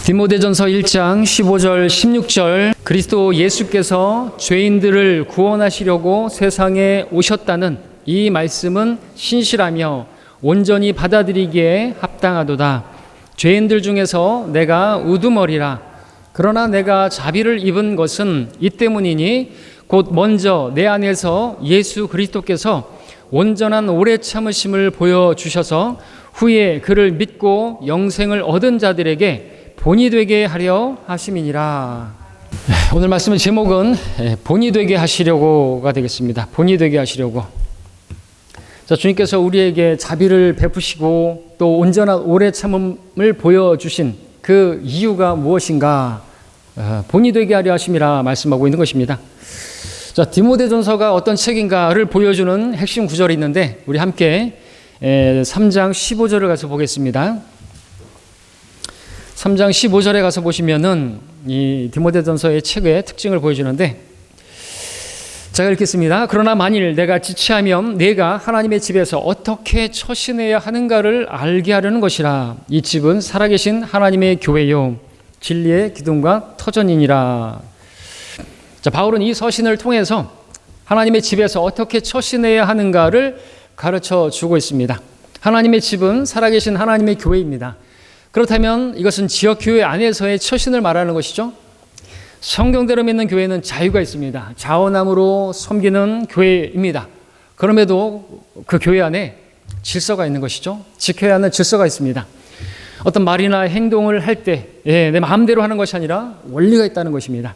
디모데전서 1장 15절 16절 그리스도 예수께서 죄인들을 구원하시려고 세상에 오셨다는 이 말씀은 신실하며 온전히 받아들이기에 합당하도다. 죄인들 중에서 내가 우두머리라. 그러나 내가 자비를 입은 것은 이 때문이니 곧 먼저 내 안에서 예수 그리스도께서 온전한 오래 참으심을 보여주셔서 후에 그를 믿고 영생을 얻은 자들에게 본이 되게 하려 하심이니라. 오늘 말씀의 제목은 본이 되게 하시려고가 되겠습니다. 본이 되게 하시려고. 자, 주님께서 우리에게 자비를 베푸시고 또 온전한 오래 참음을 보여주신 그 이유가 무엇인가? 본이 되게 하려 하심이라 말씀하고 있는 것입니다. 자, 디모데전서가 어떤 책인가를 보여주는 핵심 구절이 있는데 우리 함께 3장 15절을 가서 보겠습니다. 3장 15절에 가서 보시면은 이 디모데전서의 책의 특징을 보여주는데, 제가 읽겠습니다. 그러나 만일 내가 지체하면 내가 하나님의 집에서 어떻게 처신해야 하는가를 알게 하려는 것이라. 이 집은 살아계신 하나님의 교회요 진리의 기둥과 터전이니라. 자, 바울은 이 서신을 통해서 하나님의 집에서 어떻게 처신해야 하는가를 가르쳐 주고 있습니다. 하나님의 집은 살아계신 하나님의 교회입니다. 그렇다면 이것은 지역교회 안에서의 처신을 말하는 것이죠. 성경대로 믿는 교회는 자유가 있습니다. 자원함으로 섬기는 교회입니다. 그럼에도 그 교회 안에 질서가 있는 것이죠. 지켜야 하는 질서가 있습니다. 어떤 말이나 행동을 할 때 내 마음대로 하는 것이 아니라 원리가 있다는 것입니다.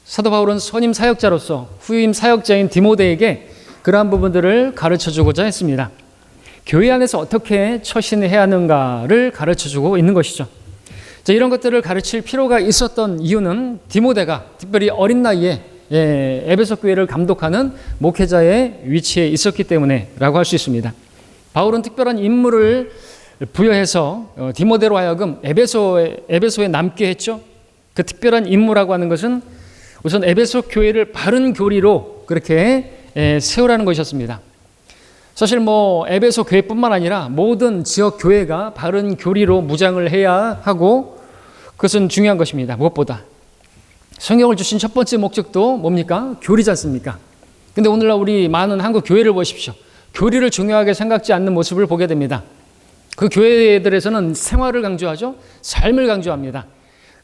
사도 바울은 선임 사역자로서 후임 사역자인 디모데에게 그러한 부분들을 가르쳐주고자 했습니다. 교회 안에서 어떻게 처신해야 하는가를 가르쳐주고 있는 것이죠. 자, 이런 것들을 가르칠 필요가 있었던 이유는 디모데가 특별히 어린 나이에 에베소 교회를 감독하는 목회자의 위치에 있었기 때문에라고 할 수 있습니다. 바울은 특별한 임무를 부여해서 디모데로 하여금 에베소에 남게 했죠. 그 특별한 임무라고 하는 것은 우선 에베소 교회를 바른 교리로 그렇게 세우라는 것이었습니다. 사실 에베소 교회뿐만 아니라 모든 지역 교회가 바른 교리로 무장을 해야 하고 그것은 중요한 것입니다. 무엇보다 성경을 주신 첫 번째 목적도 뭡니까? 교리지 않습니까? 근데 오늘날 우리 많은 한국 교회를 보십시오. 교리를 중요하게 생각지 않는 모습을 보게 됩니다. 그 교회들에서는 생활을 강조하죠. 삶을 강조합니다.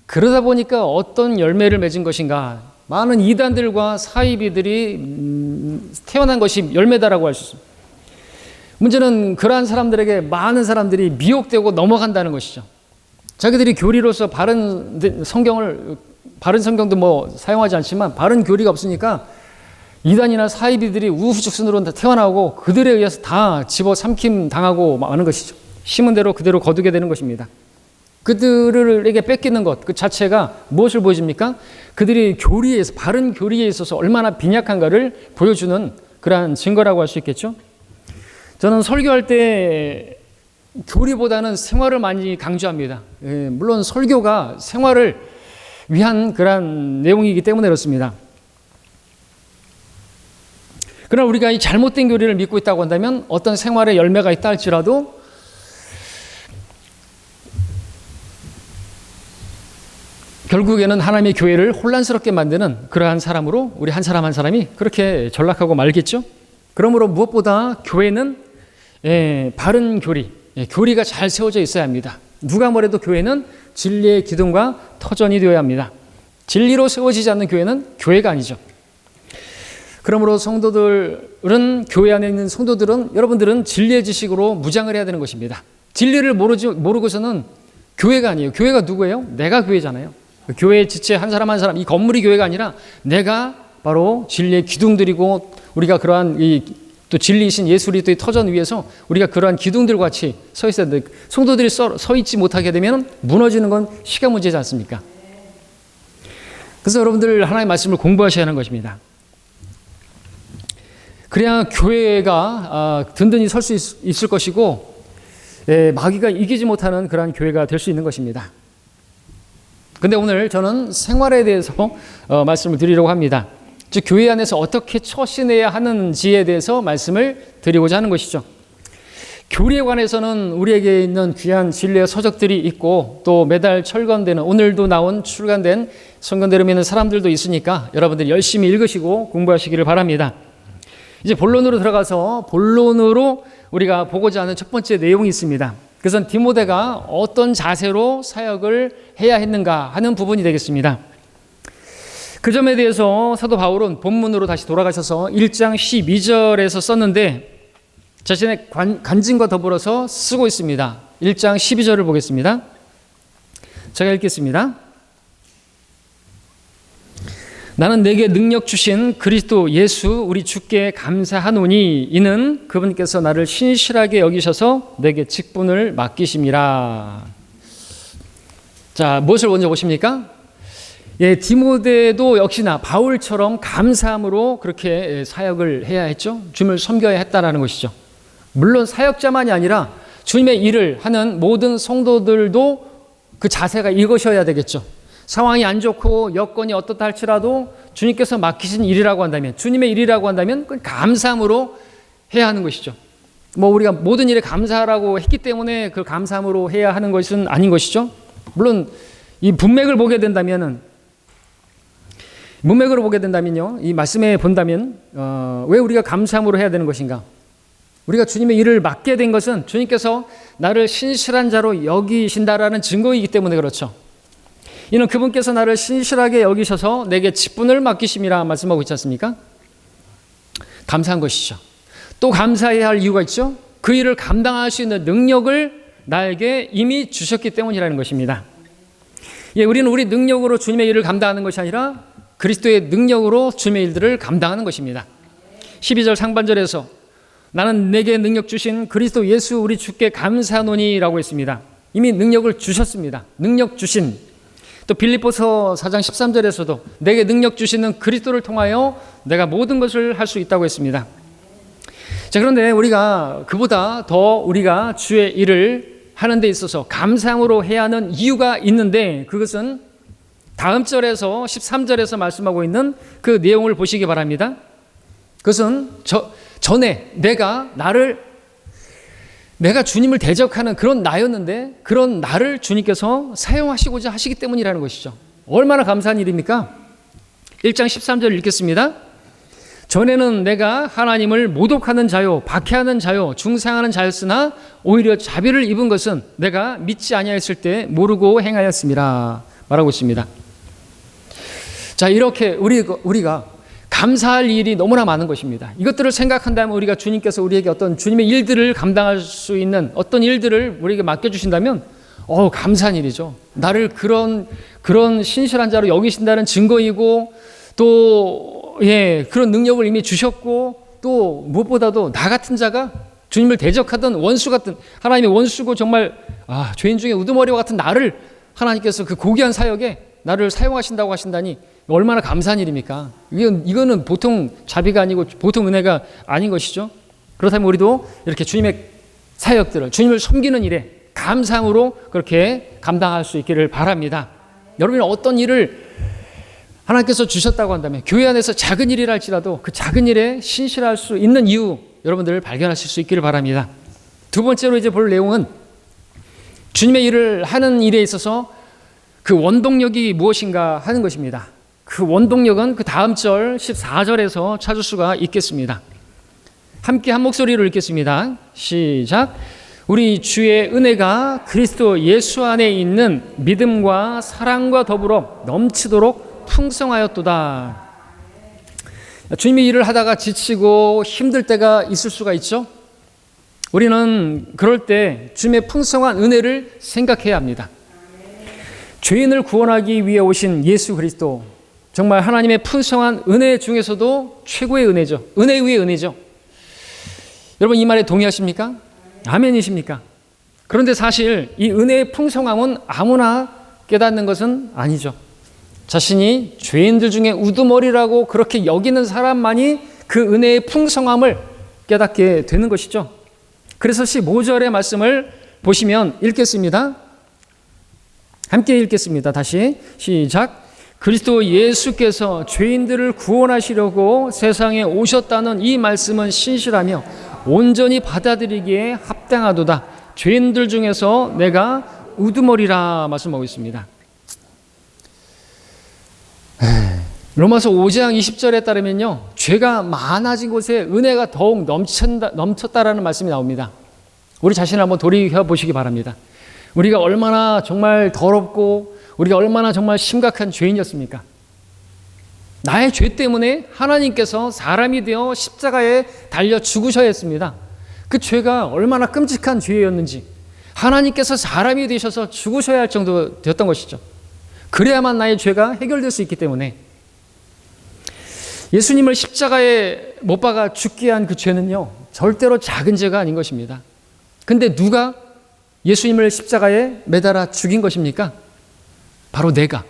그러다 보니까 어떤 열매를 맺은 것인가? 많은 이단들과 사이비들이 태어난 것이 열매다라고 할 수 있습니다. 문제는 그러한 사람들에게 많은 사람들이 미혹되고 넘어간다는 것이죠. 자기들이 교리로서 바른 성경도 사용하지 않지만 바른 교리가 없으니까 이단이나 사이비들이 우후죽순으로 다 태어나고 그들에 의해서 다 집어삼킴 당하고 마는 것이죠. 심은 대로 그대로 거두게 되는 것입니다. 그들에게 뺏기는 것 그 자체가 무엇을 보여줍니까? 그들이 교리에서 바른 교리에 있어서 얼마나 빈약한가를 보여주는 그러한 증거라고 할 수 있겠죠. 저는 설교할 때 교리보다는 생활을 많이 강조합니다. 물론 설교가 생활을 위한 그러한 내용이기 때문에 그렇습니다. 그러나 우리가 이 잘못된 교리를 믿고 있다고 한다면 어떤 생활의 열매가 있다 할지라도 결국에는 하나님의 교회를 혼란스럽게 만드는 그러한 사람으로 우리 한 사람 한 사람이 그렇게 전락하고 말겠죠. 그러므로 무엇보다 교회는 바른 교리, 교리가 잘 세워져 있어야 합니다. 누가 뭐래도 교회는 진리의 기둥과 터전이 되어야 합니다. 진리로 세워지지 않는 교회는 교회가 아니죠. 그러므로 성도들은 교회 안에 있는 성도들은 여러분들은 진리의 지식으로 무장을 해야 되는 것입니다. 진리를 모르고서는 교회가 아니에요. 교회가 누구예요? 내가 교회잖아요. 교회의 지체 한 사람 한 사람, 이 건물이 교회가 아니라 내가 바로 진리의 기둥들이고 우리가 그러한 또 진리이신 예수 그리스도의 터전 위에서 우리가 그러한 기둥들과 같이 서 있어야 돼. 성도들이 서 있지 못하게 되면 무너지는 건 시간 문제지 않습니까? 그래서 여러분들 하나님의 말씀을 공부하셔야 하는 것입니다. 그래야 교회가 든든히 설 수 있을 것이고 마귀가 이기지 못하는 그러한 교회가 될 수 있는 것입니다. 근데 오늘 저는 생활에 대해서 말씀을 드리려고 합니다. 즉 교회 안에서 어떻게 처신해야 하는지에 대해서 말씀을 드리고자 하는 것이죠. 교리에 관해서는 우리에게 있는 귀한 진리의 서적들이 있고 또 매달 철간되는 오늘도 나온 출간된 성경대로 믿는 사람들도 있으니까 여러분들이 열심히 읽으시고 공부하시기를 바랍니다. 이제 본론으로 들어가서 본론으로 우리가 보고자 하는 첫 번째 내용이 있습니다. 그것은 디모데가 어떤 자세로 사역을 해야 했는가 하는 부분이 되겠습니다. 그 점에 대해서 사도 바울은 본문으로 다시 돌아가셔서 1장 12절에서 썼는데 자신의 간증과 더불어서 쓰고 있습니다. 1장 12절을 보겠습니다. 제가 읽겠습니다. 나는 내게 능력 주신 그리스도 예수 우리 주께 감사하노니 이는 그분께서 나를 신실하게 여기셔서 내게 직분을 맡기심이라. 자, 무엇을 먼저 보십니까? 예, 디모데도 역시나 바울처럼 감사함으로 그렇게 사역을 해야 했죠. 주님을 섬겨야 했다라는 것이죠. 물론 사역자만이 아니라 주님의 일을 하는 모든 성도들도 그 자세가 이것이어야 되겠죠. 상황이 안 좋고 여건이 어떻다 할지라도 주님께서 맡기신 일이라고 한다면, 주님의 일이라고 한다면 그걸 감사함으로 해야 하는 것이죠. 뭐 우리가 모든 일에 감사하라고 했기 때문에 그 감사함으로 해야 하는 것은 아닌 것이죠. 물론 이 문맥으로 보게 된다면요, 이 말씀에 본다면 왜 우리가 감사함으로 해야 되는 것인가? 우리가 주님의 일을 맡게 된 것은 주님께서 나를 신실한 자로 여기신다라는 증거이기 때문에 그렇죠. 이는 그분께서 나를 신실하게 여기셔서 내게 직분을 맡기심이라 말씀하고 있지 않습니까? 감사한 것이죠. 또 감사해야 할 이유가 있죠. 그 일을 감당할 수 있는 능력을 나에게 이미 주셨기 때문이라는 것입니다. 예, 우리는 우리 능력으로 주님의 일을 감당하는 것이 아니라 그리스도의 능력으로 주님의 일들을 감당하는 것입니다. 12절 상반절에서 나는 내게 능력 주신 그리스도 예수 우리 주께 감사하노니 라고 했습니다. 이미 능력을 주셨습니다. 능력 주신. 또 빌립보서 4장 13절에서도 내게 능력 주시는 그리스도를 통하여 내가 모든 것을 할 수 있다고 했습니다. 자, 그런데 우리가 그보다 더 우리가 주의 일을 하는 데 있어서 감사함으로 해야 하는 이유가 있는데 그것은 다음 절에서 13절에서 말씀하고 있는 그 내용을 보시기 바랍니다. 그것은 전에 내가 주님을 대적하는 그런 나였는데 그런 나를 주님께서 사용하시고자 하시기 때문이라는 것이죠. 얼마나 감사한 일입니까? 1장 13절 읽겠습니다. 전에는 내가 하나님을 모독하는 자요, 박해하는 자요, 중상하는 자였으나 오히려 자비를 입은 것은 내가 믿지 아니하였을 때 모르고 행하였음이라 말하고 있습니다. 자, 이렇게 우리가 감사할 일이 너무나 많은 것입니다. 이것들을 생각한다면 우리가 주님께서 우리에게 어떤 주님의 일들을 감당할 수 있는 어떤 일들을 우리에게 맡겨주신다면 감사한 일이죠. 나를 그런 신실한 자로 여기신다는 증거이고 또 그런 능력을 이미 주셨고 또 무엇보다도 나 같은 자가 주님을 대적하던 원수 같은 하나님의 원수고 정말 죄인 중에 우두머리와 같은 나를 하나님께서 그 고귀한 사역에 나를 사용하신다고 하신다니 얼마나 감사한 일입니까? 이거는 보통 자비가 아니고 보통 은혜가 아닌 것이죠. 그렇다면 우리도 이렇게 주님의 사역들을 주님을 섬기는 일에 감사함으로 그렇게 감당할 수 있기를 바랍니다. 여러분이 어떤 일을 하나님께서 주셨다고 한다면 교회 안에서 작은 일이라 할지라도 그 작은 일에 신실할 수 있는 이유 여러분들 발견하실 수 있기를 바랍니다. 두 번째로 이제 볼 내용은 주님의 일을 하는 일에 있어서 그 원동력이 무엇인가 하는 것입니다. 그 원동력은 그 다음 절 14절에서 찾을 수가 있겠습니다. 함께 한 목소리로 읽겠습니다. 시작. 우리 주의 은혜가 그리스도 예수 안에 있는 믿음과 사랑과 더불어 넘치도록 풍성하였도다. 주님의 일을 하다가 지치고 힘들 때가 있을 수가 있죠. 우리는 그럴 때 주님의 풍성한 은혜를 생각해야 합니다. 죄인을 구원하기 위해 오신 예수 그리스도, 정말 하나님의 풍성한 은혜 중에서도 최고의 은혜죠. 은혜 위의 은혜죠. 여러분 이 말에 동의하십니까? 아멘이십니까? 그런데 사실 이 은혜의 풍성함은 아무나 깨닫는 것은 아니죠. 자신이 죄인들 중에 우두머리라고 그렇게 여기는 사람만이 그 은혜의 풍성함을 깨닫게 되는 것이죠. 그래서 15절의 말씀을 보시면 읽겠습니다. 함께 읽겠습니다. 다시 시작. 그리스도 예수께서 죄인들을 구원하시려고 세상에 오셨다는 이 말씀은 신실하며 온전히 받아들이기에 합당하도다. 죄인들 중에서 내가 우두머리라 말씀하고 있습니다. 로마서 5장 20절에 따르면요, 죄가 많아진 곳에 은혜가 더욱 넘쳤다라는 말씀이 나옵니다. 우리 자신을 한번 돌이켜 보시기 바랍니다. 우리가 얼마나 정말 더럽고 우리가 얼마나 정말 심각한 죄인이었습니까? 나의 죄 때문에 하나님께서 사람이 되어 십자가에 달려 죽으셔야 했습니다. 그 죄가 얼마나 끔찍한 죄였는지 하나님께서 사람이 되셔서 죽으셔야 할 정도 되었던 것이죠. 그래야만 나의 죄가 해결될 수 있기 때문에 예수님을 십자가에 못 박아 죽게 한 그 죄는요, 절대로 작은 죄가 아닌 것입니다. 근데 누가 예수님을 십자가에 매달아 죽인 것입니까? 바로 내가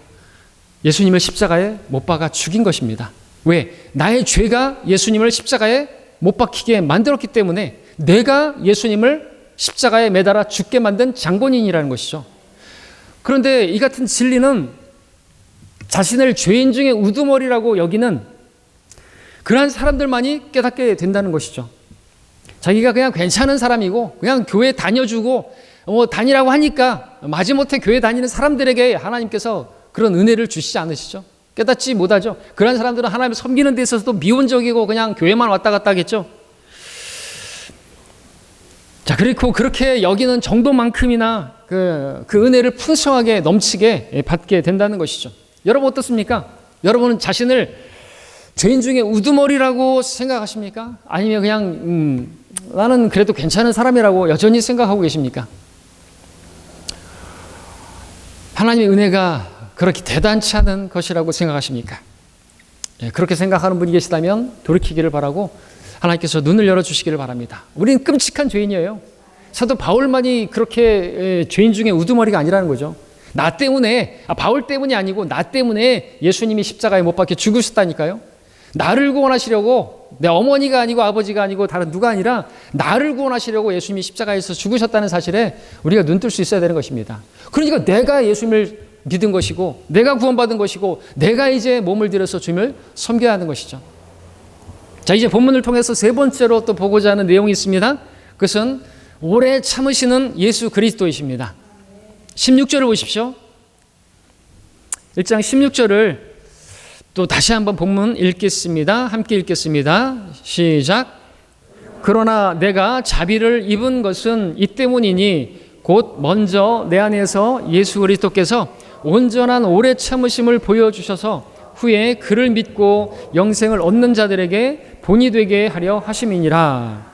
예수님을 십자가에 못 박아 죽인 것입니다. 왜? 나의 죄가 예수님을 십자가에 못 박히게 만들었기 때문에 내가 예수님을 십자가에 매달아 죽게 만든 장본인이라는 것이죠. 그런데 이 같은 진리는 자신을 죄인 중에 우두머리라고 여기는 그러한 사람들만이 깨닫게 된다는 것이죠. 자기가 그냥 괜찮은 사람이고 그냥 교회 다녀주고 다니라고 하니까 마지못해 교회 다니는 사람들에게 하나님께서 그런 은혜를 주시지 않으시죠. 깨닫지 못하죠. 그런 사람들은 하나님을 섬기는 데 있어서도 미온적이고 그냥 교회만 왔다 갔다 하겠죠. 자, 그리고 그렇게 여기는 정도만큼이나 그 은혜를 풍성하게 넘치게 받게 된다는 것이죠. 여러분 어떻습니까? 여러분은 자신을 죄인 중에 우두머리라고 생각하십니까? 아니면 그냥 나는 그래도 괜찮은 사람이라고 여전히 생각하고 계십니까? 하나님의 은혜가 그렇게 대단치 않은 것이라고 생각하십니까? 그렇게 생각하는 분이 계시다면 돌이키기를 바라고 하나님께서 눈을 열어주시기를 바랍니다. 우리는 끔찍한 죄인이에요. 사도 바울만이 그렇게 죄인 중에 우두머리가 아니라는 거죠. 나 때문에, 바울 때문이 아니고 나 때문에 예수님이 십자가에 못 박혀 죽으셨다니까요. 나를 구원하시려고, 내 어머니가 아니고 아버지가 아니고 다른 누가 아니라 나를 구원하시려고 예수님이 십자가에서 죽으셨다는 사실에 우리가 눈뜰 수 있어야 되는 것입니다. 그러니까 내가 예수님을 믿은 것이고 내가 구원받은 것이고 내가 이제 몸을 들여서 주님을 섬겨야 하는 것이죠. 자, 이제 본문을 통해서 세 번째로 또 보고자 하는 내용이 있습니다. 그것은 오래 참으시는 예수 그리스도이십니다. 16절을 보십시오. 1장 16절을 또 다시 한번 본문 읽겠습니다. 함께 읽겠습니다. 시작. 그러나 내가 자비를 입은 것은 이 때문이니 곧 먼저 내 안에서 예수 그리스도께서 온전한 오래 참으심을 보여주셔서 후에 그를 믿고 영생을 얻는 자들에게 본이 되게 하려 하심이니라.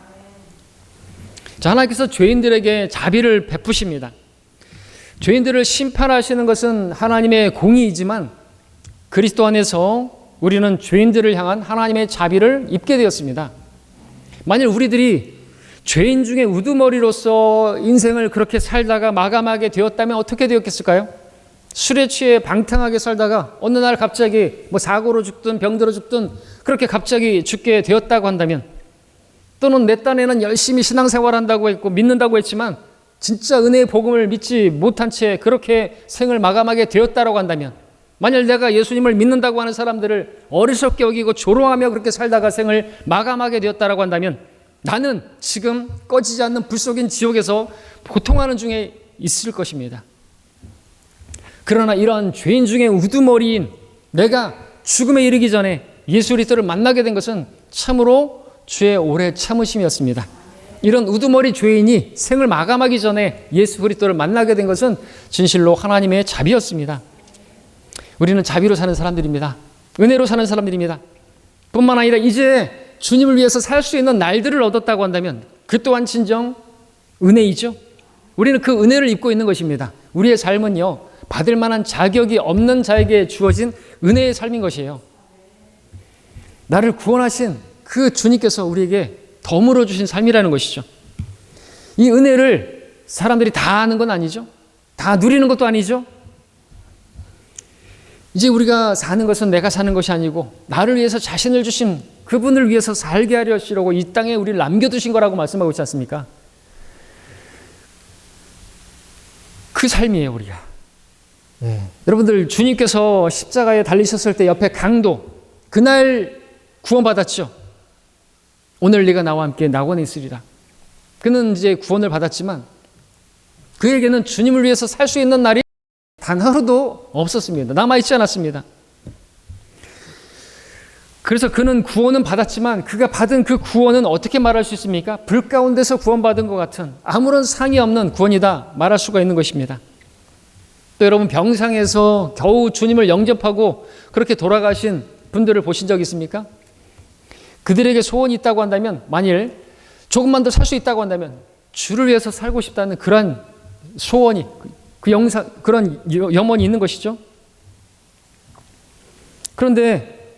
자, 하나님께서 죄인들에게 자비를 베푸십니다. 죄인들을 심판하시는 것은 하나님의 공의이지만 그리스도 안에서 우리는 죄인들을 향한 하나님의 자비를 입게 되었습니다. 만일 우리들이 죄인 중에 우두머리로서 인생을 그렇게 살다가 마감하게 되었다면 어떻게 되었겠을까요? 술에 취해 방탕하게 살다가 어느 날 갑자기 사고로 죽든 병들어 죽든 그렇게 갑자기 죽게 되었다고 한다면, 또는 내 딴에는 열심히 신앙생활한다고 했고 믿는다고 했지만 진짜 은혜의 복음을 믿지 못한 채 그렇게 생을 마감하게 되었다고 한다면, 만약 내가 예수님을 믿는다고 하는 사람들을 어리석게 여기고 조롱하며 그렇게 살다가 생을 마감하게 되었다고 한다면 나는 지금 꺼지지 않는 불 속인 지옥에서 고통하는 중에 있을 것입니다. 그러나 이러한 죄인 중에 우두머리인 내가 죽음에 이르기 전에 예수 그리스도를 만나게 된 것은 참으로 주의 오래 참으심이었습니다. 이런 우두머리 죄인이 생을 마감하기 전에 예수 그리스도를 만나게 된 것은 진실로 하나님의 자비였습니다. 우리는 자비로 사는 사람들입니다. 은혜로 사는 사람들입니다. 뿐만 아니라 이제 주님을 위해서 살 수 있는 날들을 얻었다고 한다면 그 또한 진정 은혜이죠. 우리는 그 은혜를 입고 있는 것입니다. 우리의 삶은요, 받을 만한 자격이 없는 자에게 주어진 은혜의 삶인 것이에요. 나를 구원하신 그 주님께서 우리에게 덤으로 주신 삶이라는 것이죠. 이 은혜를 사람들이 다 아는 건 아니죠. 다 누리는 것도 아니죠. 이제 우리가 사는 것은 내가 사는 것이 아니고 나를 위해서 자신을 주신 그분을 위해서 살게 하려 하시려고 이 땅에 우리를 남겨두신 거라고 말씀하고 있지 않습니까? 그 삶이에요, 우리가. 여러분들, 주님께서 십자가에 달리셨을 때 옆에 강도, 그날 구원받았죠. 오늘 네가 나와 함께 낙원에 있으리라. 그는 이제 구원을 받았지만 그에게는 주님을 위해서 살 수 있는 날이 단 하루도 없었습니다. 남아있지 않았습니다. 그래서 그는 구원은 받았지만 그가 받은 그 구원은 어떻게 말할 수 있습니까? 불 가운데서 구원받은 것 같은 아무런 상이 없는 구원이다 말할 수가 있는 것입니다. 또 여러분, 병상에서 겨우 주님을 영접하고 그렇게 돌아가신 분들을 보신 적 있습니까? 그들에게 소원이 있다고 한다면, 만일 조금만 더 살 수 있다고 한다면 주를 위해서 살고 싶다는 그런 소원이, 그런 염원이 있는 것이죠. 그런데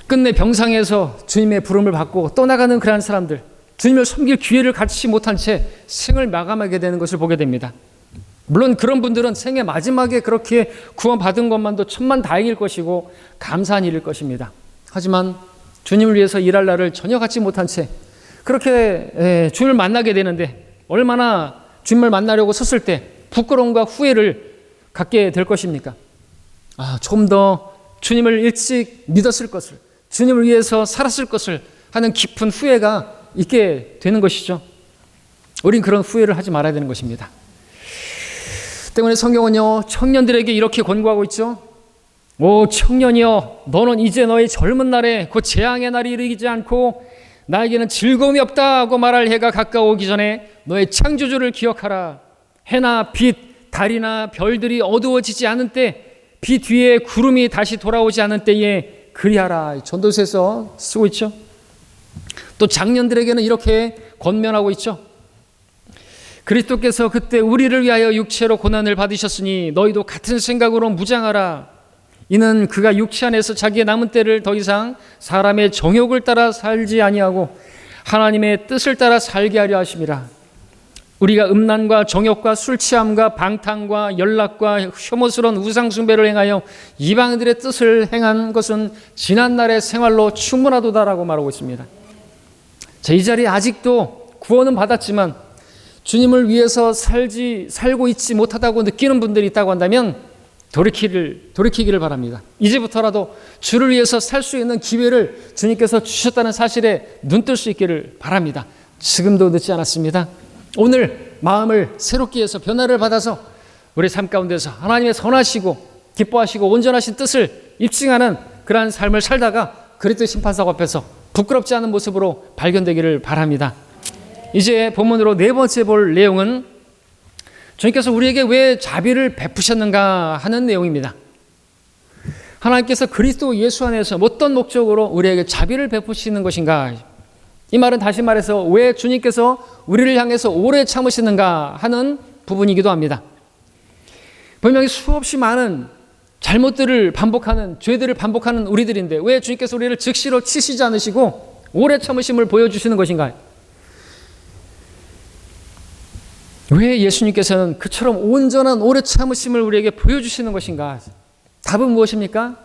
끝내 병상에서 주님의 부름을 받고 떠나가는 그러한 사람들, 주님을 섬길 기회를 갖지 못한 채 생을 마감하게 되는 것을 보게 됩니다. 물론 그런 분들은 생의 마지막에 그렇게 구원받은 것만도 천만다행일 것이고 감사한 일일 것입니다. 하지만 주님을 위해서 일할 날을 전혀 갖지 못한 채 그렇게 주님을 만나게 되는데, 얼마나 주님을 만나려고 섰을 때 부끄러움과 후회를 갖게 될 것입니까? 조금 더 주님을 일찍 믿었을 것을, 주님을 위해서 살았을 것을 하는 깊은 후회가 있게 되는 것이죠. 우린 그런 후회를 하지 말아야 되는 것입니다. 때문에 성경은요, 청년들에게 이렇게 권고하고 있죠. 오 청년이여, 너는 이제 너의 젊은 날에 곧 재앙의 날이 이르지 않고 나에게는 즐거움이 없다 하고 말할 해가 가까워오기 전에 너의 창조주를 기억하라. 해나 빛, 달이나 별들이 어두워지지 않은 때, 빛 뒤에 구름이 다시 돌아오지 않은 때에 그리하라. 전도서에서 쓰고 있죠. 또 장년들에게는 이렇게 권면하고 있죠. 그리스도께서 그때 우리를 위하여 육체로 고난을 받으셨으니 너희도 같은 생각으로 무장하라. 이는 그가 육체 안에서 자기의 남은 때를 더 이상 사람의 정욕을 따라 살지 아니하고 하나님의 뜻을 따라 살게 하려 하심이라. 우리가 음란과 정욕과 술 취함과 방탕과 연락과 혐오스러운 우상 숭배를 행하여 이방인들의 뜻을 행한 것은 지난날의 생활로 충분하도다라고 말하고 있습니다. 자, 이 자리에 아직도 구원은 받았지만 주님을 위해서 살고 있지 못하다고 느끼는 분들이 있다고 한다면 돌이키기를 바랍니다. 이제부터라도 주를 위해서 살 수 있는 기회를 주님께서 주셨다는 사실에 눈뜰 수 있기를 바랍니다. 지금도 늦지 않았습니다. 오늘 마음을 새롭게 해서 변화를 받아서 우리 삶 가운데서 하나님의 선하시고 기뻐하시고 온전하신 뜻을 입증하는 그러한 삶을 살다가 그리스도 심판석 앞에서 부끄럽지 않은 모습으로 발견되기를 바랍니다. 이제 본문으로 네 번째 볼 내용은 주님께서 우리에게 왜 자비를 베푸셨는가 하는 내용입니다. 하나님께서 그리스도 예수 안에서 어떤 목적으로 우리에게 자비를 베푸시는 것인가? 이 말은 다시 말해서 왜 주님께서 우리를 향해서 오래 참으시는가 하는 부분이기도 합니다. 분명히 수없이 많은 잘못들을 반복하는, 죄들을 반복하는 우리들인데 왜 주님께서 우리를 즉시로 치시지 않으시고 오래 참으심을 보여주시는 것인가? 왜 예수님께서는 그처럼 온전한 오래 참으심을 우리에게 보여주시는 것인가? 답은 무엇입니까?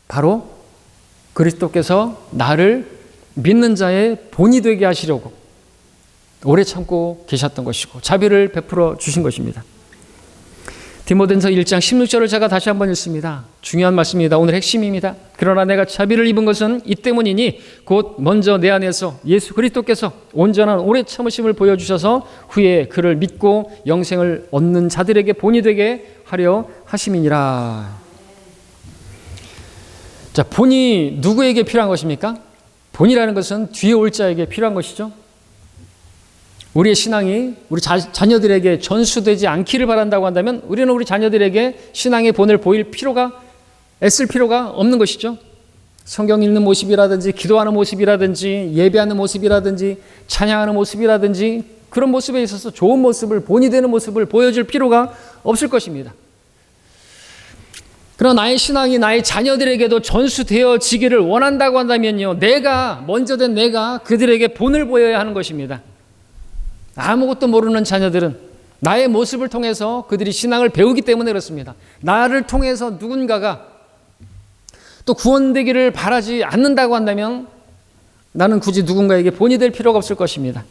바로 그리스도께서 나를 믿는 자의 본이 되게 하시려고 오래 참고 계셨던 것이고 자비를 베풀어 주신 것입니다. 디모데전서 1장 16절을 제가 다시 한번 읽습니다. 중요한 말씀입니다. 오늘 핵심입니다. 그러나 내가 자비를 입은 것은 이 때문이니 곧 먼저 내 안에서 예수 그리스도께서 온전한 오래 참으심을 보여주셔서 후에 그를 믿고 영생을 얻는 자들에게 본이 되게 하려 하심이니라. 자, 본이 누구에게 필요한 것입니까? 본이라는 것은 뒤에 올 자에게 필요한 것이죠. 우리의 신앙이 우리 자녀들에게 전수되지 않기를 바란다고 한다면 우리는 우리 자녀들에게 신앙의 본을 애쓸 필요가 없는 것이죠. 성경 읽는 모습이라든지 기도하는 모습이라든지 예배하는 모습이라든지 찬양하는 모습이라든지 그런 모습에 있어서 좋은 모습을, 본이 되는 모습을 보여줄 필요가 없을 것입니다. 그러나 나의 신앙이 나의 자녀들에게도 전수되어지기를 원한다고 한다면요, 먼저 된 내가 그들에게 본을 보여야 하는 것입니다. 아무것도 모르는 자녀들은 나의 모습을 통해서 그들이 신앙을 배우기 때문에 그렇습니다. 나를 통해서 누군가가 또 구원되기를 바라지 않는다고 한다면 나는 굳이 누군가에게 본이 될 필요가 없을 것입니다.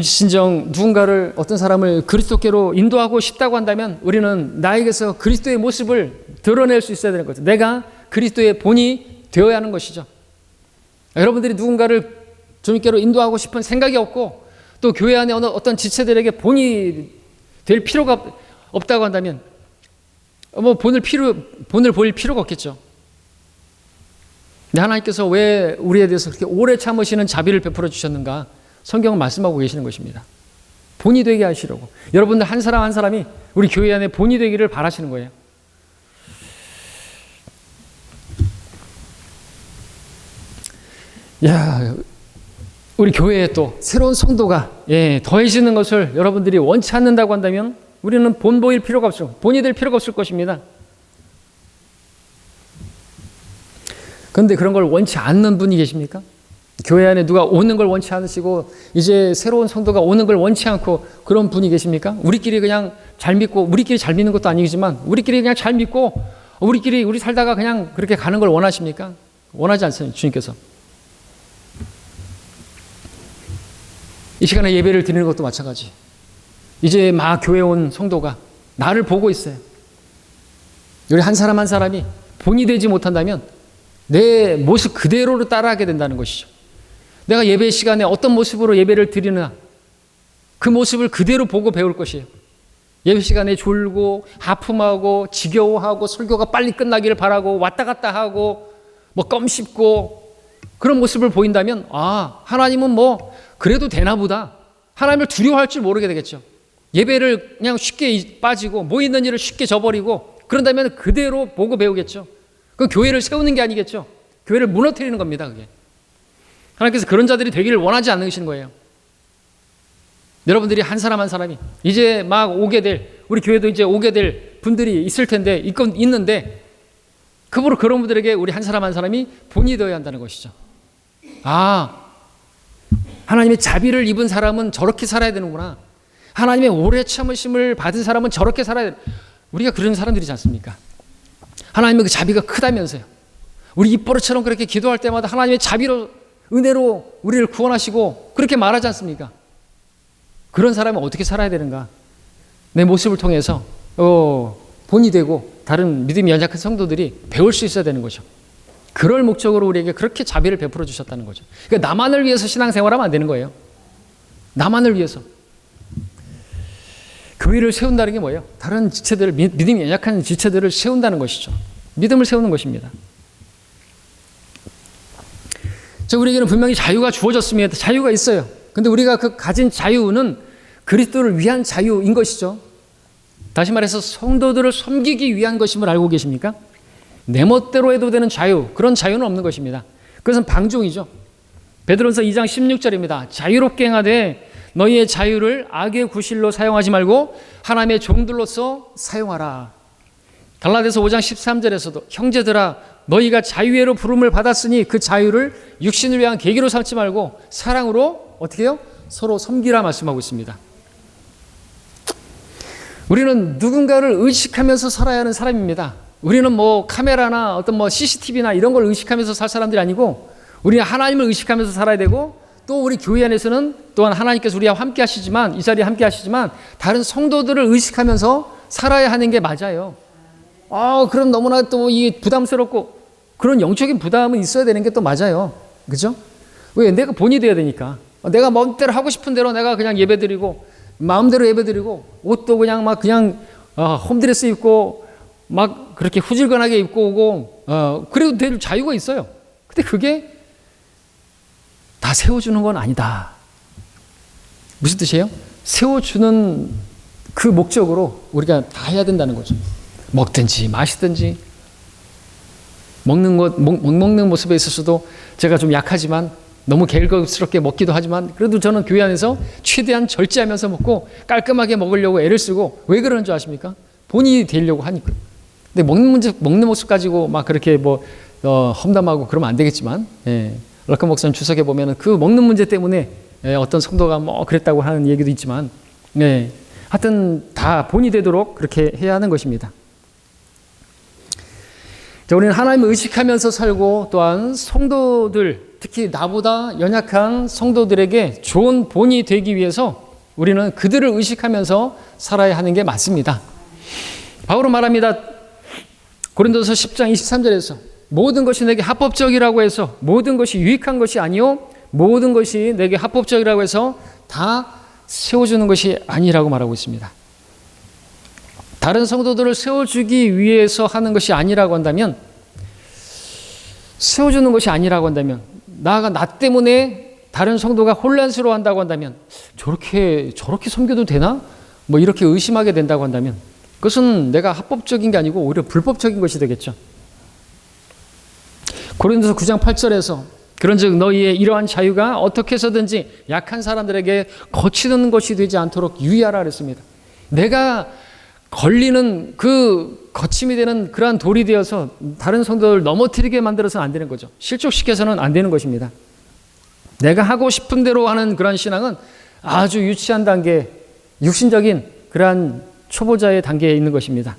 진정 누군가를, 어떤 사람을 그리스도께로 인도하고 싶다고 한다면 우리는 나에게서 그리스도의 모습을 드러낼 수 있어야 되는 거죠. 내가 그리스도의 본이 되어야 하는 것이죠. 여러분들이 누군가를 주님께로 인도하고 싶은 생각이 없고 또 교회 안에 어떤 지체들에게 본이 될 필요가 없다고 한다면 뭐 본을 보일 필요가 없겠죠. 근데 하나님께서 왜 우리에 대해서 그렇게 오래 참으시는 자비를 베풀어 주셨는가? 성경은 말씀하고 계시는 것입니다. 본이 되게 하시려고. 여러분들 한 사람 한 사람이 우리 교회 안에 본이 되기를 바라시는 거예요. 야, 우리 교회에 또 새로운 성도가 더해지는 것을 여러분들이 원치 않는다고 한다면 우리는 본 보일 필요가 없죠. 본이 될 필요가 없을 것입니다. 그런데 그런 걸 원치 않는 분이 계십니까? 교회 안에 누가 오는 걸 원치 않으시고 이제 새로운 성도가 오는 걸 원치 않고 그런 분이 계십니까? 우리끼리 그냥 잘 믿고, 우리끼리 잘 믿는 것도 아니지만 우리끼리 그냥 잘 믿고 우리 살다가 그냥 그렇게 가는 걸 원하십니까? 원하지 않습니다. 주님께서. 이 시간에 예배를 드리는 것도 마찬가지. 이제 막 교회 온 성도가 나를 보고 있어요. 우리 한 사람 한 사람이 본이 되지 못한다면 내 모습 그대로를 따라하게 된다는 것이죠. 내가 예배 시간에 어떤 모습으로 예배를 드리느냐, 그 모습을 그대로 보고 배울 것이에요. 예배 시간에 졸고 하품하고 지겨워하고 설교가 빨리 끝나기를 바라고 왔다 갔다 하고 뭐 껌 씹고 그런 모습을 보인다면 하나님은 뭐 그래도 되나 보다. 하나님을 두려워할 줄 모르게 되겠죠. 예배를 그냥 쉽게 빠지고 뭐 있는 일을 쉽게 저버리고 그런다면 그대로 보고 배우겠죠. 그 교회를 세우는 게 아니겠죠. 교회를 무너뜨리는 겁니다. 그게. 하나님께서 그런 자들이 되기를 원하지 않으시는 거예요. 여러분들이 한 사람 한 사람이 이제 막 오게 될, 우리 교회도 이제 오게 될 분들이 있을 텐데, 있는데 그런 분들에게 우리 한 사람 한 사람이 본이 되어야 한다는 것이죠. 하나님의 자비를 입은 사람은 저렇게 살아야 되는구나. 하나님의 오래 참으심을 받은 사람은 저렇게 살아야 돼. 우리가 그런 사람들이지 않습니까? 하나님의 그 자비가 크다면서요. 우리 입버릇처럼 그렇게 기도할 때마다 하나님의 자비로, 은혜로 우리를 구원하시고 그렇게 말하지 않습니까? 그런 사람은 어떻게 살아야 되는가? 내 모습을 통해서 본이 되고 다른 믿음이 연약한 성도들이 배울 수 있어야 되는 거죠. 그럴 목적으로 우리에게 그렇게 자비를 베풀어 주셨다는 거죠. 그러니까 나만을 위해서 신앙생활하면 안 되는 거예요. 나만을 위해서. 교회를 세운다는 게 뭐예요? 다른 지체들, 믿음이 연약한 지체들을 세운다는 것이죠. 믿음을 세우는 것입니다. 우리에게는 분명히 자유가 주어졌습니다. 자유가 있어요. 근데 우리가 그 가진 자유는 그리스도를 위한 자유인 것이죠. 다시 말해서 성도들을 섬기기 위한 것임을 알고 계십니까? 내 멋대로 해도 되는 자유, 그런 자유는 없는 것입니다. 그것은 방종이죠. 베드로전서 2장 16절입니다. 자유롭게 행하되 너희의 자유를 악의 구실로 사용하지 말고 하나님의 종들로서 사용하라. 갈라디아서 5장 13절에서도 형제들아 너희가 자유회로 부름을 받았으니 그 자유를 육신을 위한 계기로 삼지 말고 사랑으로 어떻게 해요? 서로 섬기라 말씀하고 있습니다. 우리는 누군가를 의식하면서 살아야 하는 사람입니다. 우리는 뭐 카메라나 어떤 뭐 CCTV나 이런 걸 의식하면서 살 사람들이 아니고 우리는 하나님을 의식하면서 살아야 되고 또 우리 교회 안에서는 또한 하나님께서 우리와 함께 하시지만 이 자리에 함께 하시지만 다른 성도들을 의식하면서 살아야 하는 게 맞아요. 그럼 너무나 또 이 부담스럽고 그런 영적인 부담은 있어야 되는 게 또 맞아요. 그죠? 왜? 내가 본이 돼야 되니까. 내가 마음대로 하고 싶은 대로 내가 그냥 예배드리고 마음대로 예배드리고 옷도 그냥 막 그냥 홈드레스 입고 막 그렇게 후질근하게 입고 오고 그래도 될 자유가 있어요. 근데 그게 다 세워주는 건 아니다. 무슨 뜻이에요? 세워주는 그 목적으로 우리가 다 해야 된다는 거죠. 먹든지 마시든지 먹는 모습에 있어서도 제가 좀 약하지만 너무 게을겁스럽게 먹기도 하지만 그래도 저는 교회 안에서 최대한 절제하면서 먹고 깔끔하게 먹으려고 애를 쓰고 왜 그러는 줄 아십니까? 본인이 되려고 하니까. 근데 먹는 모습 가지고 막 그렇게 험담하고 그러면 안 되겠지만 럭커 목사님 주석에 보면은 그 먹는 문제 때문에 어떤 성도가 뭐 그랬다고 하는 얘기도 있지만 하여튼 다 본이 되도록 그렇게 해야 하는 것입니다. 우리는 하나님을 의식하면서 살고 또한 성도들 특히 나보다 연약한 성도들에게 좋은 본이 되기 위해서 우리는 그들을 의식하면서 살아야 하는 게 맞습니다. 바울은 말합니다. 고린도서 10장 23절에서 모든 것이 내게 합법적이라고 해서 모든 것이 유익한 것이 아니요 모든 것이 내게 합법적이라고 해서 다 세워주는 것이 아니라고 말하고 있습니다. 다른 성도들을 세워주기 위해서 하는 것이 아니라고 한다면, 세워주는 것이 아니라고 한다면, 나아가 나 때문에 다른 성도가 혼란스러워한다고 한다면, 저렇게 섬겨도 되나? 뭐 이렇게 의심하게 된다고 한다면 그것은 내가 합법적인 게 아니고 오히려 불법적인 것이 되겠죠. 고린도서 9장 8절에서 그런즉 너희의 이러한 자유가 어떻게 해서든지 약한 사람들에게 거치는 것이 되지 않도록 유의하라 그랬습니다. 내가 걸리는 그 거침이 되는 그러한 돌이 되어서 다른 성도를 넘어뜨리게 만들어서는 안 되는 거죠. 실족시켜서는 안 되는 것입니다. 내가 하고 싶은 대로 하는 그런 신앙은 아주 유치한 단계, 육신적인 그러한 초보자의 단계에 있는 것입니다.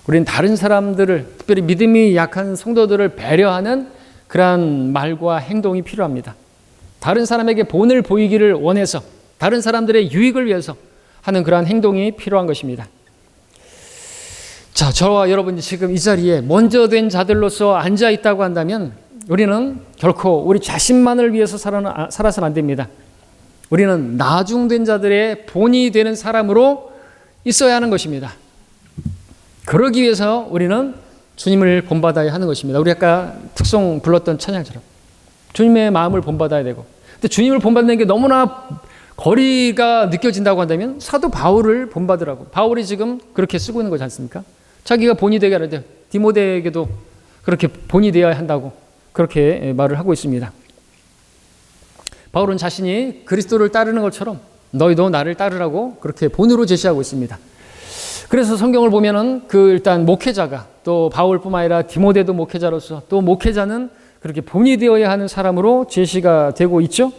우리는 다른 사람들을, 특별히 믿음이 약한 성도들을 배려하는 그러한 말과 행동이 필요합니다. 다른 사람에게 본을 보이기를 원해서 다른 사람들의 유익을 위해서 하는 그러한 행동이 필요한 것입니다. 자, 저와 여러분이 지금 이 자리에 먼저 된 자들로서 앉아 있다고 한다면 우리는 결코 우리 자신만을 위해서 살아서는 안 됩니다. 우리는 나중된 자들의 본이 되는 사람으로 있어야 하는 것입니다. 그러기 위해서 우리는 주님을 본받아야 하는 것입니다. 우리 아까 특송 불렀던 찬양처럼 주님의 마음을 본받아야 되고, 근데 주님을 본받는 게 너무나 거리가 느껴진다고 한다면 사도 바울을 본받으라고. 바울이 지금 그렇게 쓰고 있는 거지 않습니까? 자기가 본이 되게 하는데 디모데에게도 그렇게 본이 되어야 한다고 그렇게 말을 하고 있습니다. 바울은 자신이 그리스도를 따르는 것처럼 너희도 나를 따르라고 그렇게 본으로 제시하고 있습니다. 그래서 성경을 보면은 일단 목회자가, 또 바울뿐만 아니라 디모데도 목회자로서, 또 목회자는 그렇게 본이 되어야 하는 사람으로 제시가 되고 있죠.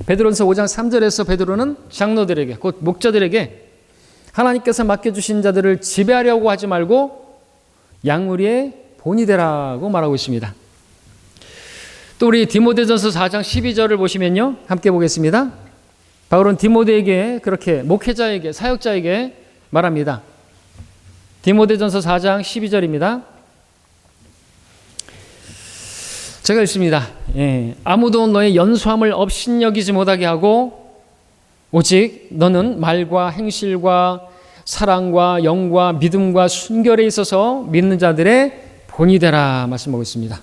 베드로전서 5장 3절에서 베드로는 장로들에게, 곧 목자들에게 하나님께서 맡겨주신 자들을 지배하려고 하지 말고 양무리의 본이 되라고 말하고 있습니다. 또 우리 디모데전서 4장 12절을 보시면요, 함께 보겠습니다. 바울은 디모데에게, 그렇게 목회자에게, 사역자에게 말합니다. 디모데전서 4장 12절입니다. 제가 읽습니다. 아무도 너의 연소함을 업신여기지 못하게 하고 오직 너는 말과 행실과 사랑과 영과 믿음과 순결에 있어서 믿는 자들의 본이 되라 말씀하고 있습니다.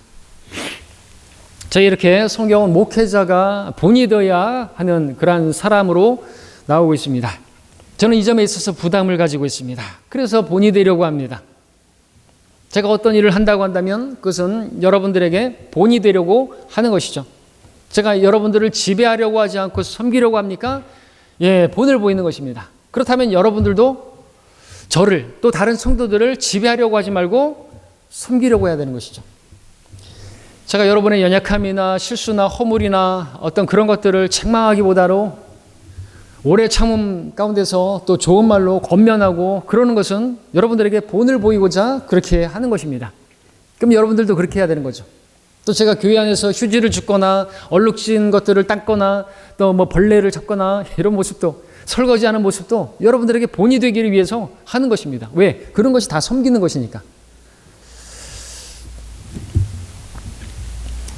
저희 이렇게 성경은 목회자가 본이 되어야 하는 그러한 사람으로 나오고 있습니다. 저는 이 점에 있어서 부담을 가지고 있습니다. 그래서 본이 되려고 합니다. 제가 어떤 일을 한다고 한다면 그것은 여러분들에게 본이 되려고 하는 것이죠. 제가 여러분들을 지배하려고 하지 않고 섬기려고 합니까? 본을 보이는 것입니다. 그렇다면 여러분들도 저를, 또 다른 성도들을 지배하려고 하지 말고 섬기려고 해야 되는 것이죠. 제가 여러분의 연약함이나 실수나 허물이나 어떤 그런 것들을 책망하기보다도 오래 참음 가운데서 또 좋은 말로 권면하고 그러는 것은 여러분들에게 본을 보이고자 그렇게 하는 것입니다. 그럼 여러분들도 그렇게 해야 되는 거죠. 또 제가 교회 안에서 휴지를 줍거나 얼룩진 것들을 닦거나 또 뭐 벌레를 잡거나 이런 모습도, 설거지하는 모습도 여러분들에게 본이 되기를 위해서 하는 것입니다. 왜? 그런 것이 다 섬기는 것이니까.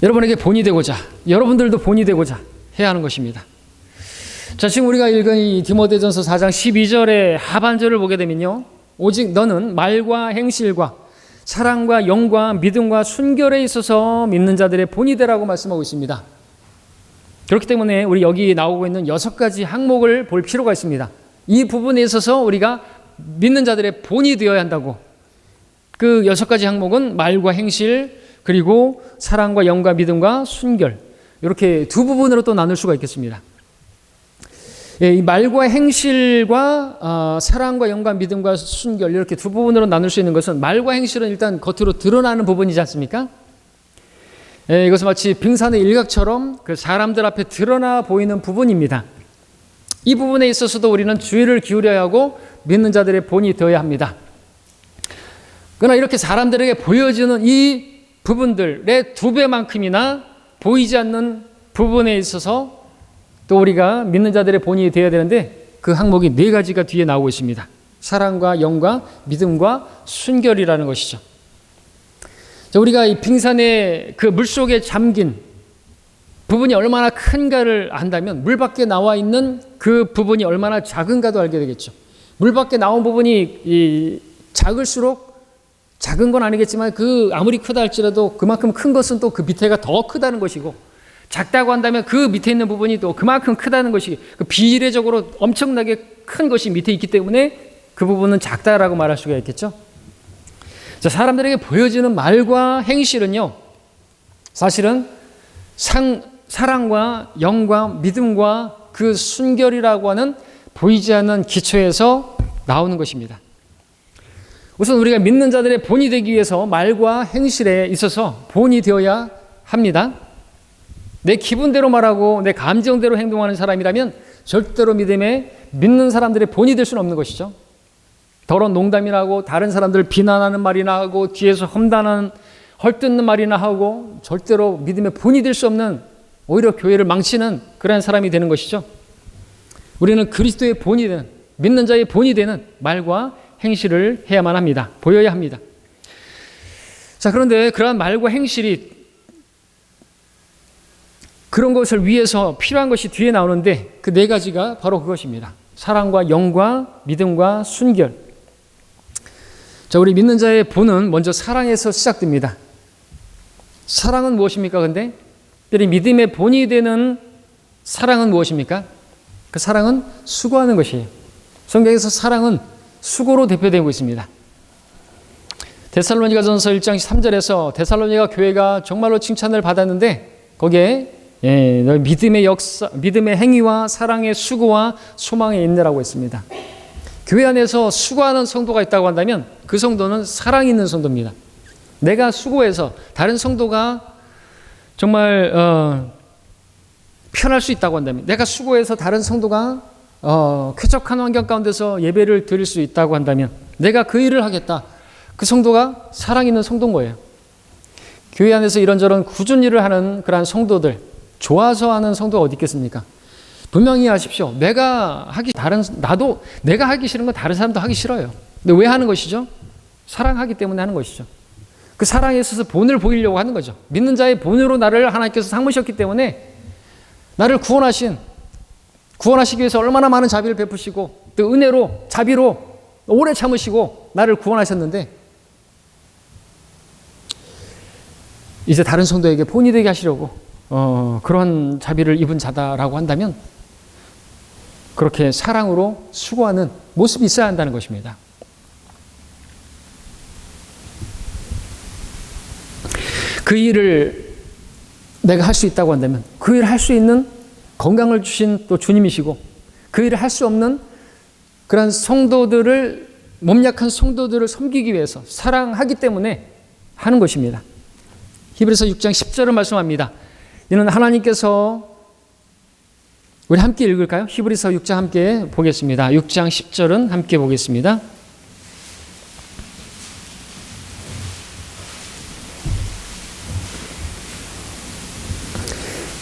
여러분에게 본이 되고자, 여러분들도 본이 되고자 해야 하는 것입니다. 자, 지금 우리가 읽은 이 디모데전서 4장 12절의 하반절을 보게 되면요, 오직 너는 말과 행실과 사랑과 영과 믿음과 순결에 있어서 믿는 자들의 본이 되라고 말씀하고 있습니다. 그렇기 때문에 우리 여기 나오고 있는 6가지 항목을 볼 필요가 있습니다. 이 부분에 있어서 우리가 믿는 자들의 본이 되어야 한다고. 그 6가지 항목은 말과 행실, 그리고 사랑과 영과 믿음과 순결, 이렇게 두 부분으로 또 나눌 수가 있겠습니다. 이 말과 행실과 사랑과 영과 믿음과 순결, 이렇게 두 부분으로 나눌 수 있는 것은, 말과 행실은 일단 겉으로 드러나는 부분이지 않습니까? 이것은 마치 빙산의 일각처럼 그 사람들 앞에 드러나 보이는 부분입니다. 이 부분에 있어서도 우리는 주의를 기울여야 하고 믿는 자들의 본이 되어야 합니다. 그러나 이렇게 사람들에게 보여지는 이 부분들의 2배만큼이나 보이지 않는 부분에 있어서 또 우리가 믿는 자들의 본이 되어야 되는데, 그 항목이 4가지가 뒤에 나오고 있습니다. 사랑과 영과 믿음과 순결이라는 것이죠. 자, 우리가 이 빙산의 그 물속에 잠긴 부분이 얼마나 큰가를 안다면 물 밖에 나와 있는 그 부분이 얼마나 작은가도 알게 되겠죠. 물 밖에 나온 부분이 작을수록 작은 건 아니겠지만 그 아무리 크다 할지라도 그만큼 큰 것은 또 그 밑에가 더 크다는 것이고, 작다고 한다면 그 밑에 있는 부분이 또 그만큼 크다는 것이, 그 비례적으로 엄청나게 큰 것이 밑에 있기 때문에 그 부분은 작다라고 말할 수가 있겠죠. 자, 사람들에게 보여지는 말과 행실은요, 사실은 사랑과 영광, 믿음과 그 순결이라고 하는 보이지 않는 기초에서 나오는 것입니다. 우선 우리가 믿는 자들의 본이 되기 위해서 말과 행실에 있어서 본이 되어야 합니다. 내 기분대로 말하고 내 감정대로 행동하는 사람이라면 절대로 믿는 사람들의 본이 될 수는 없는 것이죠. 더러운 농담이나 하고 다른 사람들을 비난하는 말이나 하고 뒤에서 헐뜯는 말이나 하고 절대로 믿음의 본이 될 수 없는, 오히려 교회를 망치는 그런 사람이 되는 것이죠. 우리는 그리스도의 본이 되는, 믿는 자의 본이 되는 말과 행실을 해야만 합니다. 보여야 합니다. 자, 그런데 그러한 말과 행실이, 그런 것을 위해서 필요한 것이 뒤에 나오는데 그 네 가지가 바로 그것입니다. 사랑과 영과 믿음과 순결. 자, 우리 믿는 자의 본은 먼저 사랑에서 시작됩니다. 사랑은 무엇입니까? 근데 특별히 믿음의 본이 되는 사랑은 무엇입니까? 그 사랑은 수고하는 것이에요. 성경에서 사랑은 수고로 대표되고 있습니다. 데살로니가전서 1장 3절에서 데살로니가 교회가 정말로 칭찬을 받았는데 거기에 너희 믿음의 역사, 믿음의 행위와 사랑의 수고와 소망의 인내라고 했습니다. 교회 안에서 수고하는 성도가 있다고 한다면 그 성도는 사랑이 있는 성도입니다. 내가 수고해서 다른 성도가 정말 편할 수 있다고 한다면, 내가 수고해서 다른 성도가 쾌적한 환경 가운데서 예배를 드릴 수 있다고 한다면 내가 그 일을 하겠다. 그 성도가 사랑 있는 성도인 거예요. 교회 안에서 이런저런 굳은 일을 하는 그러한 성도들, 좋아서 하는 성도가 어디 있겠습니까? 분명히 아십시오. 내가 하기 싫은 건 다른 사람도 하기 싫어요. 근데 왜 하는 것이죠? 사랑하기 때문에 하는 것이죠. 그 사랑에 있어서 본을 보이려고 하는 거죠. 믿는 자의 본으로 나를 하나님께서 삼으셨기 때문에 나를 구원하시기 위해서 얼마나 많은 자비를 베푸시고 또 은혜로, 자비로 오래 참으시고 나를 구원하셨는데 이제 다른 성도에게 본이 되게 하시려고 그런 자비를 입은 자다라고 한다면 그렇게 사랑으로 수고하는 모습이 있어야 한다는 것입니다. 그 일을 내가 할 수 있다고 한다면 그 일을 할 수 있는 건강을 주신 또 주님이시고 그 일을 할 수 없는 그런 성도들을, 몸 약한 성도들을 섬기기 위해서 사랑하기 때문에 하는 것입니다. 히브리서 6장 10절을 말씀합니다. 이는 하나님께서, 우리 함께 읽을까요? 히브리서 6장 함께 보겠습니다. 6장 10절은 함께 보겠습니다.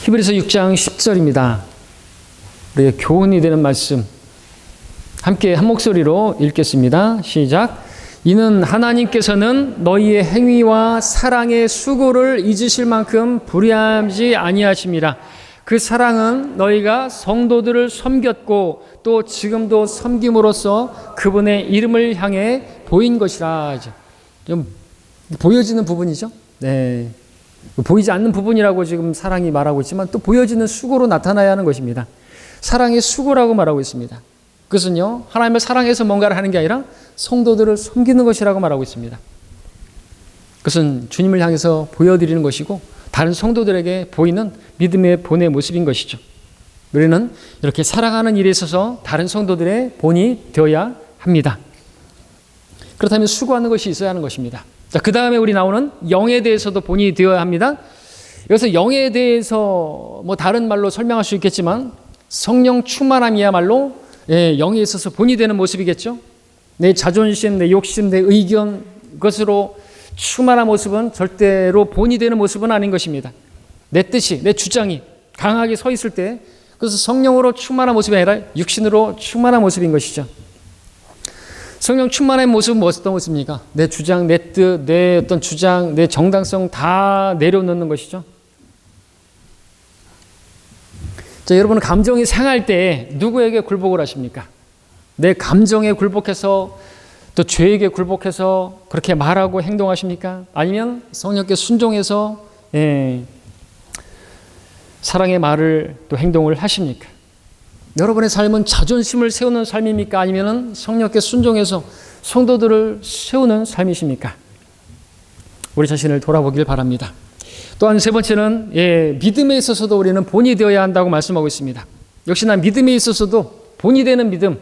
히브리서 6장 10절입니다. 우리의 교훈이 되는 말씀 함께 한 목소리로 읽겠습니다. 시작. 이는 하나님께서는 너희의 행위와 사랑의 수고를 잊으실 만큼 불의하지 아니하심이라. 그 사랑은 너희가 성도들을 섬겼고 또 지금도 섬김으로써 그분의 이름을 향해 보인 것이라. 좀 보여지는 부분이죠. 네. 보이지 않는 부분이라고 지금 사랑이 말하고 있지만 또 보여지는 수고로 나타나야 하는 것입니다. 사랑의 수고라고 말하고 있습니다. 그것은요, 하나님을 사랑해서 뭔가를 하는 게 아니라 성도들을 섬기는 것이라고 말하고 있습니다. 그것은 주님을 향해서 보여드리는 것이고 다른 성도들에게 보이는 믿음의 본의 모습인 것이죠. 우리는 이렇게 사랑하는 일에 있어서 다른 성도들의 본이 되어야 합니다. 그렇다면 수고하는 것이 있어야 하는 것입니다. 자, 그 다음에 우리 나오는 영에 대해서도 본이 되어야 합니다. 여기서 영에 대해서 뭐 다른 말로 설명할 수 있겠지만 성령 충만함이야말로 영에 있어서 본이 되는 모습이겠죠. 내 자존심, 내 욕심, 내 의견, 그것으로 충만한 모습은 절대로 본이 되는 모습은 아닌 것입니다. 내 뜻이, 내 주장이 강하게 서 있을 때 그래서 성령으로 충만한 모습이 아니라 육신으로 충만한 모습인 것이죠. 성령 충만한 모습은 어떤 모습입니까? 내 주장, 내 뜻, 내 어떤 주장, 내 정당성 다 내려놓는 것이죠. 자, 여러분은 감정이 상할 때 누구에게 굴복을 하십니까? 내 감정에 굴복해서 또 죄에게 굴복해서 그렇게 말하고 행동하십니까? 아니면 성령께 순종해서 사랑의 말을 또 행동을 하십니까? 여러분의 삶은 자존심을 세우는 삶입니까? 아니면 성령께 순종해서 성도들을 세우는 삶이십니까? 우리 자신을 돌아보길 바랍니다. 또한 세 번째는 믿음에 있어서도 우리는 본이 되어야 한다고 말씀하고 있습니다. 역시나 믿음에 있어서도 본이 되는 믿음,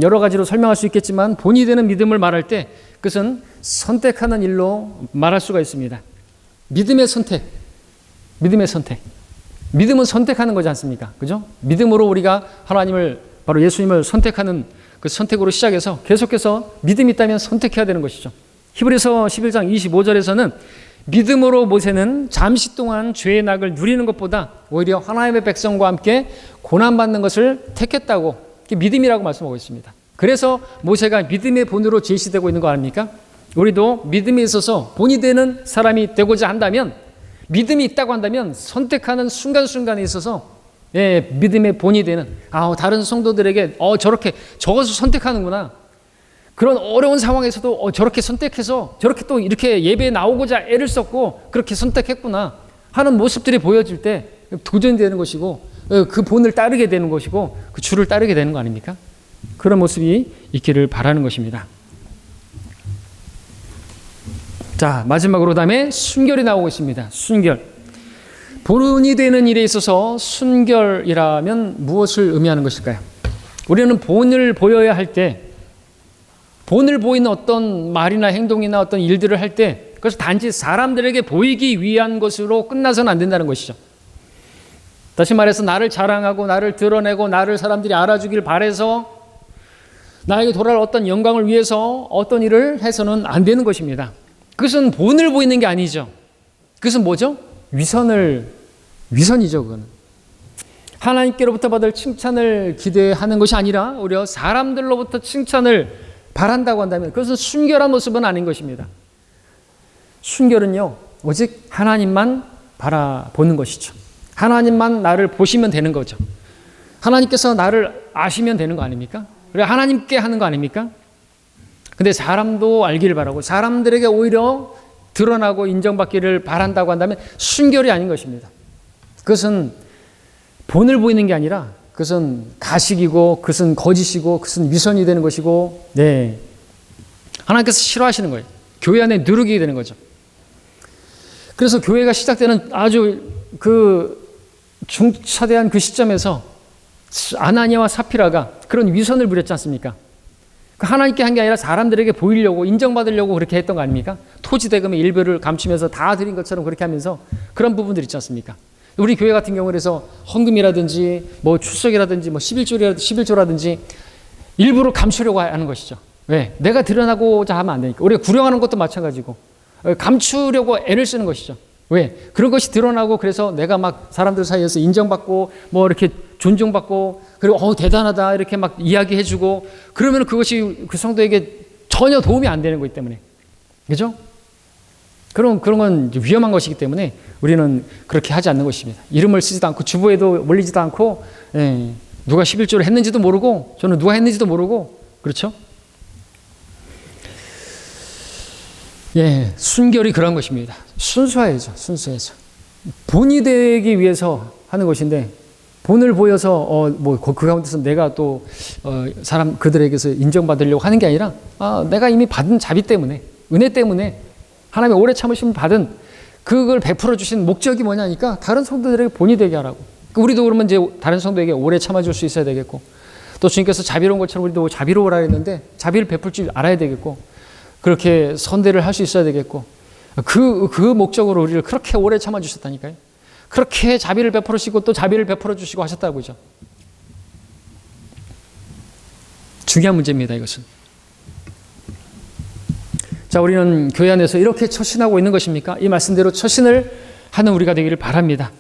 여러 가지로 설명할 수 있겠지만 본이 되는 믿음을 말할 때 그것은 선택하는 일로 말할 수가 있습니다. 믿음의 선택, 믿음의 선택. 믿음은 선택하는 거지 않습니까? 그죠? 믿음으로 우리가 하나님을, 바로 예수님을 선택하는 그 선택으로 시작해서 계속해서 믿음이 있다면 선택해야 되는 것이죠. 히브리서 11장 25절에서는 믿음으로 모세는 잠시 동안 죄의 낙을 누리는 것보다 오히려 하나님의 백성과 함께 고난받는 것을 택했다고, 믿음이라고 말씀하고 있습니다. 그래서 모세가 믿음의 본으로 제시되고 있는 거 아닙니까? 우리도 믿음에 있어서 본이 되는 사람이 되고자 한다면, 믿음이 있다고 한다면 선택하는 순간순간에 있어서 믿음의 본이 되는, 다른 성도들에게 저렇게 저것을 선택하는구나, 그런 어려운 상황에서도 저렇게 선택해서 저렇게 또 이렇게 예배에 나오고자 애를 썼고 그렇게 선택했구나 하는 모습들이 보여질 때 도전되는 것이고, 그 본을 따르게 되는 것이고, 그 줄을 따르게 되는 거 아닙니까? 그런 모습이 있기를 바라는 것입니다. 자, 마지막으로 다음에 순결이 나오고 있습니다. 순결. 본이 되는 일에 있어서 순결이라면 무엇을 의미하는 것일까요? 우리는 본을 보여야 할 때, 본을 보이는 어떤 말이나 행동이나 어떤 일들을 할 때 그것을 단지 사람들에게 보이기 위한 것으로 끝나서는 안 된다는 것이죠. 다시 말해서 나를 자랑하고 나를 드러내고 나를 사람들이 알아주길 바라서 나에게 돌아올 어떤 영광을 위해서 어떤 일을 해서는 안 되는 것입니다. 그것은 본을 보이는 게 아니죠. 그것은 뭐죠? 위선이죠. 그거는 하나님께로부터 받을 칭찬을 기대하는 것이 아니라 오히려 사람들로부터 칭찬을 바란다고 한다면 그것은 순결한 모습은 아닌 것입니다. 순결은요, 오직 하나님만 바라보는 것이죠. 하나님만 나를 보시면 되는 거죠. 하나님께서 나를 아시면 되는 거 아닙니까? 그리고 하나님께 하는 거 아닙니까? 근데 사람도 알기를 바라고 사람들에게 오히려 드러나고 인정받기를 바란다고 한다면 순결이 아닌 것입니다. 그것은 본을 보이는 게 아니라 그것은 가식이고 그것은 거짓이고 그것은 위선이 되는 것이고, 하나님께서 싫어하시는 거예요. 교회 안에 누르게 되는 거죠. 그래서 교회가 시작되는 아주 중차대한 그 시점에서 아나니아와 사피라가 그런 위선을 부렸지 않습니까? 하나님께 한 게 아니라 사람들에게 보이려고 인정받으려고 그렇게 했던 거 아닙니까? 토지 대금의 일부를 감추면서 다 드린 것처럼 그렇게 하면서 그런 부분들 있지 않습니까? 우리 교회 같은 경우에서 헌금이라든지 뭐 출석이라든지 뭐 11조라든지 일부러 감추려고 하는 것이죠. 왜? 내가 드러나고자 하면 안 되니까. 우리가 구령하는 것도 마찬가지고 감추려고 애를 쓰는 것이죠. 왜? 그런 것이 드러나고 그래서 내가 막 사람들 사이에서 인정받고 뭐 이렇게 존중받고 그리고 대단하다 이렇게 막 이야기해주고 그러면 그것이 그 성도에게 전혀 도움이 안 되는 거기 때문에, 그죠? 그런 건 위험한 것이기 때문에 우리는 그렇게 하지 않는 것입니다. 이름을 쓰지도 않고 주보에도 올리지도 않고, 누가 11조를 했는지도 모르고 저는 누가 했는지도 모르고, 그렇죠? 순결이 그런 것입니다. 순수해야죠. 본이 되기 위해서 하는 것인데 본을 보여서 그 가운데서 내가 또 그들에게서 인정받으려고 하는 게 아니라 내가 이미 받은 자비 때문에, 은혜 때문에 하나님의 오래 참으심을 받은 그걸 베풀어 주신 목적이 뭐냐니까 다른 성도들에게 본이 되게 하라고. 우리도 그러면 이제 다른 성도에게 오래 참아줄 수 있어야 되겠고, 또 주님께서 자비로운 것처럼 우리도 자비로우라 했는데 자비를 베풀 줄 알아야 되겠고, 그렇게 선대를 할 수 있어야 되겠고, 그 목적으로 우리를 그렇게 오래 참아주셨다니까요. 그렇게 자비를 베풀으시고 또 자비를 베풀어 주시고 하셨다고죠. 중요한 문제입니다, 이것은. 자, 우리는 교회 안에서 이렇게 처신하고 있는 것입니까? 이 말씀대로 처신을 하는 우리가 되기를 바랍니다.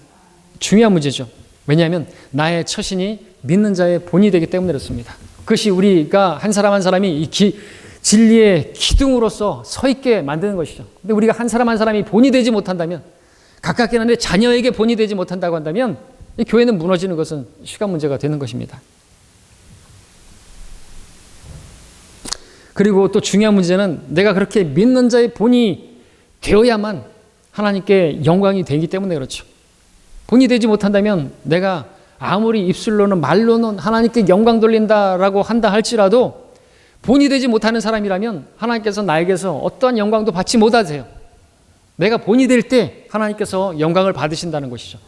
중요한 문제죠. 왜냐하면 나의 처신이 믿는 자의 본이 되기 때문에 그렇습니다. 그것이 우리가 한 사람 한 사람이 진리의 기둥으로서 서 있게 만드는 것이죠. 근데 우리가 한 사람 한 사람이 본이 되지 못한다면, 가깝긴 한데 자녀에게 본이 되지 못한다고 한다면 이 교회는 무너지는 것은 시간 문제가 되는 것입니다. 그리고 또 중요한 문제는 내가 그렇게 믿는 자의 본이 되어야만 하나님께 영광이 되기 때문에 그렇죠. 본이 되지 못한다면 내가 아무리 입술로는 말로는 하나님께 영광 돌린다라고 한다 할지라도 본이 되지 못하는 사람이라면 하나님께서 나에게서 어떠한 영광도 받지 못하세요. 내가 본이 될 때 하나님께서 영광을 받으신다는 것이죠.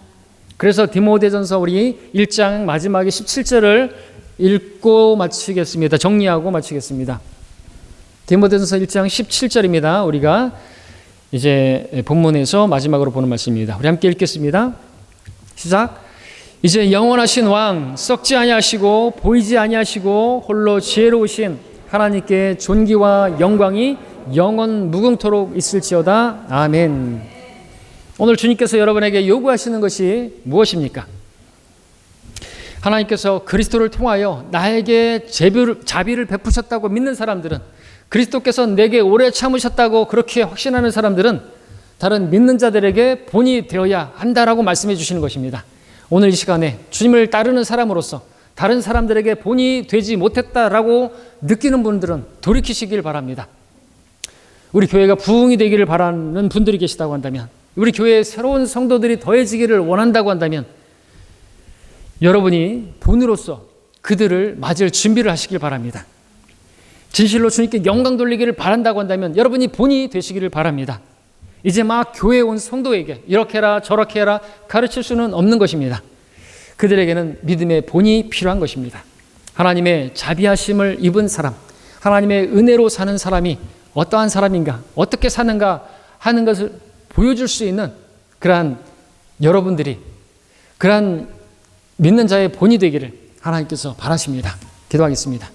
그래서 디모데전서 우리 1장 마지막에 17절을 읽고 마치겠습니다. 정리하고 마치겠습니다. 디모데전서 1장 17절입니다. 우리가 이제 본문에서 마지막으로 보는 말씀입니다. 우리 함께 읽겠습니다. 시작. 이제 영원하신 왕 썩지 아니하시고 보이지 아니하시고 홀로 지혜로우신 하나님께 존귀와 영광이 영원 무궁토록 있을지어다. 아멘. 오늘 주님께서 여러분에게 요구하시는 것이 무엇입니까? 하나님께서 그리스도를 통하여 나에게 자비를 베푸셨다고 믿는 사람들은, 그리스도께서 내게 오래 참으셨다고 그렇게 확신하는 사람들은 다른 믿는 자들에게 본이 되어야 한다라고 말씀해 주시는 것입니다. 오늘 이 시간에 주님을 따르는 사람으로서 다른 사람들에게 본이 되지 못했다라고 느끼는 분들은 돌이키시길 바랍니다. 우리 교회가 부흥이 되기를 바라는 분들이 계시다고 한다면, 우리 교회에 새로운 성도들이 더해지기를 원한다고 한다면 여러분이 본으로서 그들을 맞을 준비를 하시길 바랍니다. 진실로 주님께 영광 돌리기를 바란다고 한다면 여러분이 본이 되시기를 바랍니다. 이제 막 교회에 온 성도에게 이렇게 해라 저렇게 해라 가르칠 수는 없는 것입니다. 그들에게는 믿음의 본이 필요한 것입니다. 하나님의 자비하심을 입은 사람, 하나님의 은혜로 사는 사람이 어떠한 사람인가, 어떻게 사는가 하는 것을 보여줄 수 있는 그러한 여러분들이, 그러한 믿는 자의 본이 되기를 하나님께서 바라십니다. 기도하겠습니다.